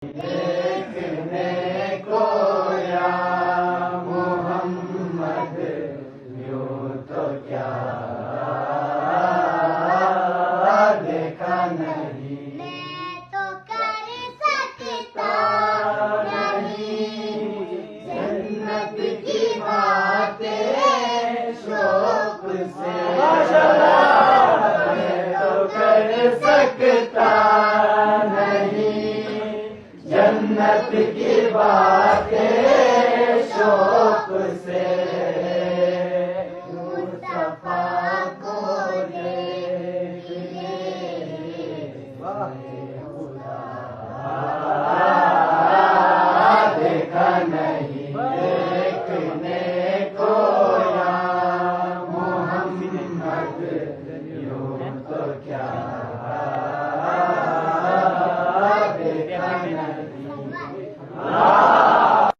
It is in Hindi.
देखने को या मोहम्मद यूं तो क्या देखा नहीं। मैं तो कर सकता नहीं जन्नत की बातें शौक से, मैं तो कर सकता नहीं जन्नत की बातें शौक से।